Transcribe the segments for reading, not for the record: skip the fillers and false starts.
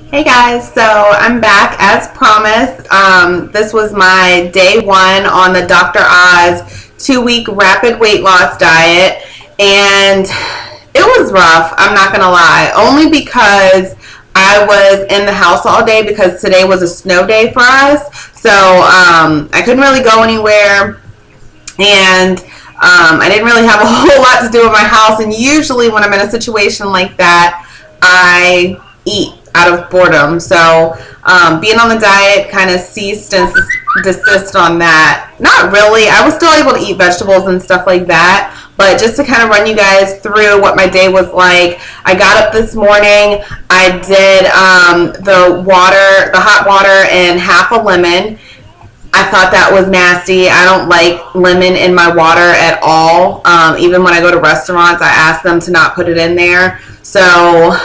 Hey guys, so I'm back as promised. This was my day one on the Dr. Oz 2-week rapid weight loss diet, and it was rough, I'm not gonna lie, only because I was in the house all day because today was a snow day for us. So I couldn't really go anywhere, and I didn't really have a whole lot to do in my house. And usually when I'm in a situation like that, I eat out of boredom. So being on the diet kind of ceased and desist on that. Not really. I was still able to eat vegetables and stuff like that. But just to kind of run you guys through what my day was like, I got up this morning. I did the hot water and half a lemon. I thought that was nasty. I don't like lemon in my water at all. Even when I go to restaurants, I ask them to not put it in there. So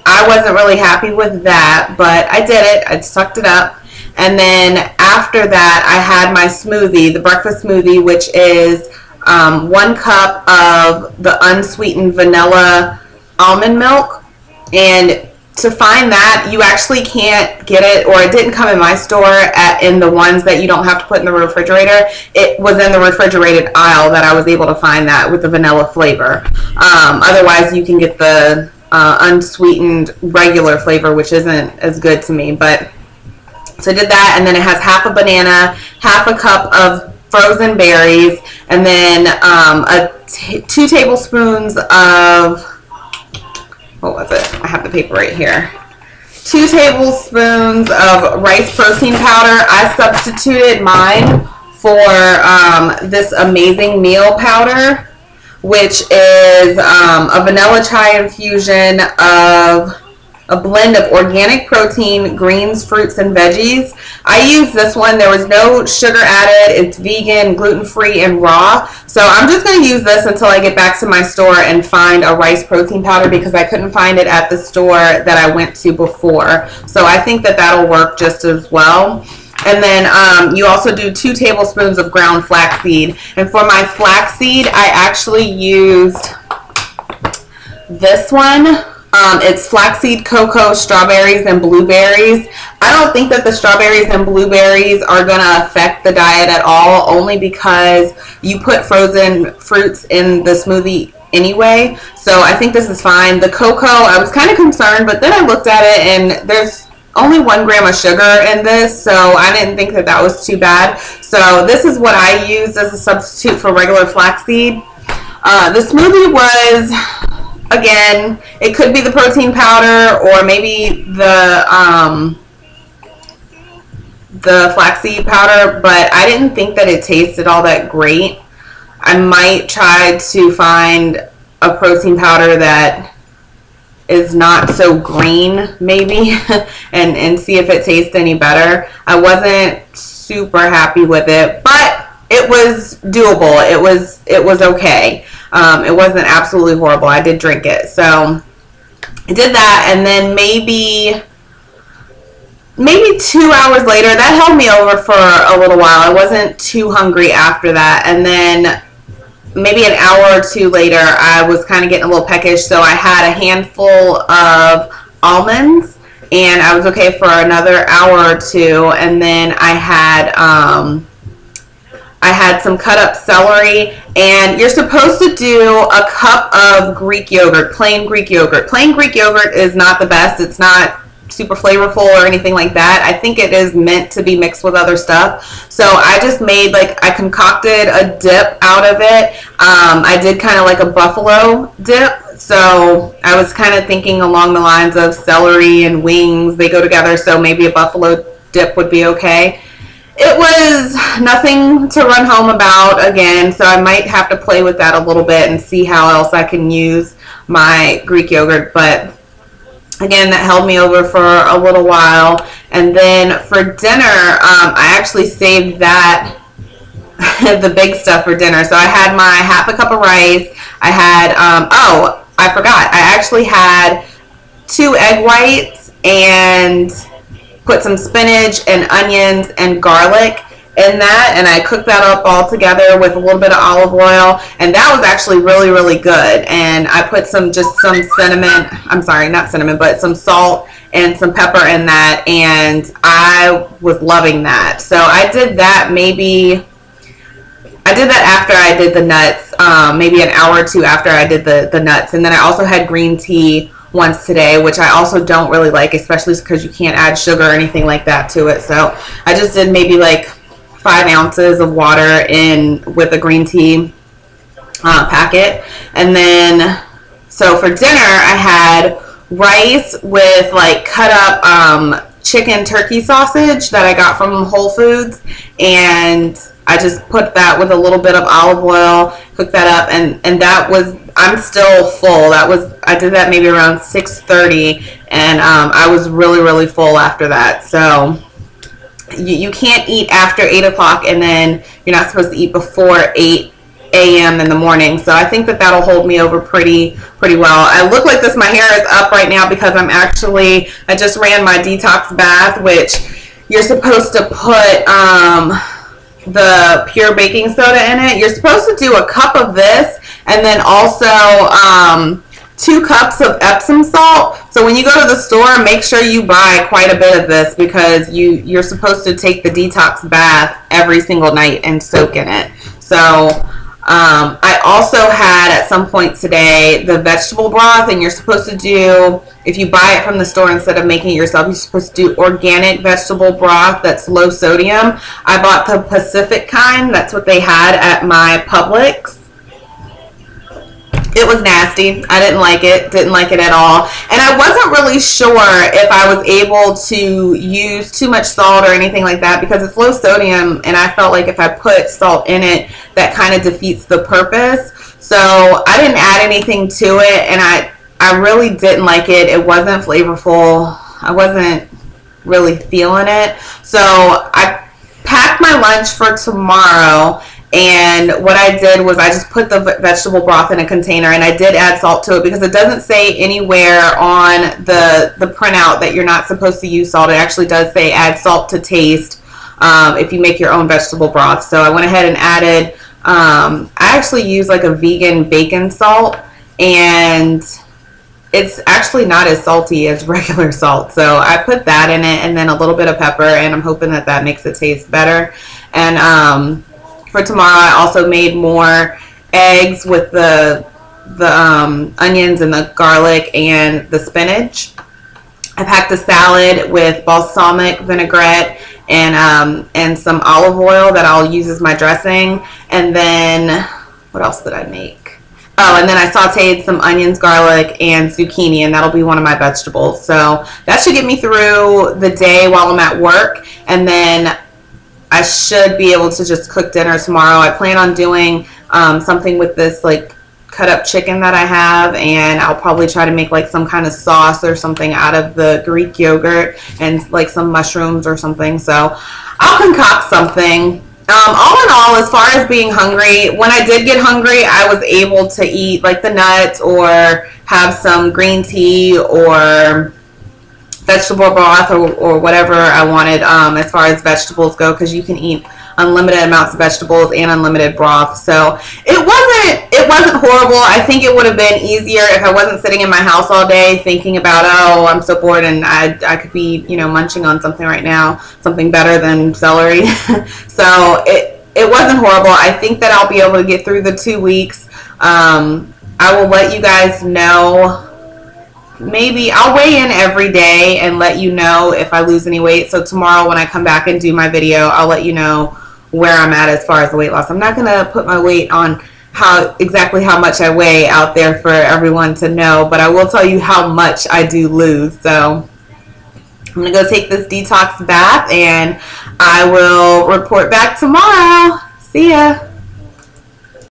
I wasn't really happy with that, but I did it. I sucked it up. And then after that, I had my smoothie, the breakfast smoothie, which is 1 cup of the unsweetened vanilla almond milk. And to find that, you actually can't get it, or it didn't come in my store in the ones that you don't have to put in the refrigerator. It was in the refrigerated aisle that I was able to find that with the vanilla flavor. Otherwise, you can get the unsweetened regular flavor, which isn't as good to me. But so I did that, and then it has half a banana, half a cup of frozen berries, and then 2 tablespoons of, what was it? I have the paper right here. 2 tablespoons of rice protein powder. I substituted mine for this amazing meal powder, which is a vanilla chai infusion of a blend of organic protein, greens, fruits, and veggies. I used this one. There was no sugar added. It's vegan, gluten-free, and raw. So I'm just going to use this until I get back to my store and find a rice protein powder, because I couldn't find it at the store that I went to before. So I think that that'll work just as well. And then you also do 2 tablespoons of ground flaxseed. And for my flaxseed, I actually used this one. It's flaxseed, cocoa, strawberries, and blueberries. I don't think that the strawberries and blueberries are going to affect the diet at all, only because you put frozen fruits in the smoothie anyway. So I think this is fine. The cocoa, I was kind of concerned, but then I looked at it and there's only 1 gram of sugar in this, so I didn't think that that was too bad. So this is what I used as a substitute for regular flaxseed. The smoothie was, again, it could be the protein powder or maybe the flaxseed powder, but I didn't think that it tasted all that great. I might try to find a protein powder that is not so green, maybe, and see if it tastes any better. I wasn't super happy with it, but it was doable. It was okay. It wasn't absolutely horrible. I did drink it. So I did that, and then maybe 2 hours later, that held me over for a little while. I wasn't too hungry after that. And then maybe an hour or 2 later, I was kind of getting a little peckish, so I had a handful of almonds, and I was okay for another hour or 2. And then I had some cut up celery, and you're supposed to do a cup of Greek yogurt, plain Greek yogurt. Plain Greek yogurt is not the best. It's not super flavorful or anything like that. I think it is meant to be mixed with other stuff. So I just made, I concocted a dip out of it. I did kind of like a buffalo dip. So I was kind of thinking along the lines of celery and wings. They go together, so maybe a buffalo dip would be okay. It was nothing to run home about again, so I might have to play with that a little bit and see how else I can use my Greek yogurt. But again, that held me over for a little while. And then for dinner, I actually saved that, the big stuff for dinner. So I had my half a cup of rice. I had, oh, I forgot. I actually had 2 egg whites and put some spinach and onions and garlic in that, and I cooked that up all together with a little bit of olive oil, and that was actually really, really good. And I put some cinnamon, I'm sorry, not cinnamon, but some salt and some pepper in that, and I was loving that. So I did that after I did the nuts, maybe an hour or two after I did the nuts. And then I also had green tea once today, which I also don't really like, especially because you can't add sugar or anything like that to it. So I just did maybe like 5 ounces of water in with a green tea packet. And then, so for dinner, I had rice with like cut up chicken turkey sausage that I got from Whole Foods, and I just put that with a little bit of olive oil, cooked that up, and that was, I'm still full. I did that maybe around 6:30, and I was really, really full after that. So you can't eat after 8 o'clock, and then you're not supposed to eat before 8 a.m. in the morning. So I think that that'll hold me over pretty well. I look like this. My hair is up right now because I just ran my detox bath, which you're supposed to put the pure baking soda in it. You're supposed to do a cup of this, and then also 2 cups of Epsom salt. So when you go to the store, make sure you buy quite a bit of this, because you're supposed to take the detox bath every single night and soak in it. So I also had at some point today the vegetable broth, and you're supposed to do, if you buy it from the store instead of making it yourself, you're supposed to do organic vegetable broth that's low sodium. I bought the Pacific kind. That's what they had at my Publix. It was nasty. I didn't like it at all. And I wasn't really sure if I was able to use too much salt or anything like that, because it's low sodium, and I felt like if I put salt in it, that kind of defeats the purpose. So I didn't add anything to it, and I really didn't like it. It wasn't flavorful. I wasn't really feeling it. So I packed my lunch for tomorrow, and what I did was I just put the vegetable broth in a container, and I did add salt to it, because it doesn't say anywhere on the printout that you're not supposed to use salt. It actually does say add salt to taste if you make your own vegetable broth. So I went ahead and added, I actually use like a vegan bacon salt, and it's actually not as salty as regular salt. So I put that in it, and then a little bit of pepper, and I'm hoping that that makes it taste better. And for tomorrow, I also made more eggs with the onions and the garlic and the spinach. I packed a salad with balsamic vinaigrette and some olive oil that I'll use as my dressing. And then, what else did I make? Oh, and then I sauteed some onions, garlic, and zucchini, and that'll be one of my vegetables. So that should get me through the day while I'm at work, and then I should be able to just cook dinner tomorrow. I plan on doing something with this like cut up chicken that I have, and I'll probably try to make like some kind of sauce or something out of the Greek yogurt and like some mushrooms or something. So I'll concoct something. All in all, as far as being hungry, when I did get hungry, I was able to eat like the nuts or have some green tea or vegetable broth or whatever I wanted as far as vegetables go, because you can eat unlimited amounts of vegetables and unlimited broth. So it wasn't horrible. I think it would have been easier if I wasn't sitting in my house all day thinking about, oh, I'm so bored, and I could be, you know, munching on something right now, something better than celery. So it wasn't horrible. I think that I'll be able to get through the 2 weeks. I will let you guys know. Maybe I'll weigh in every day and let you know if I lose any weight. So tomorrow when I come back and do my video, I'll let you know where I'm at as far as the weight loss. I'm not going to put my weight on exactly how much I weigh out there for everyone to know, but I will tell you how much I do lose. So I'm going to go take this detox bath, and I will report back tomorrow. See ya.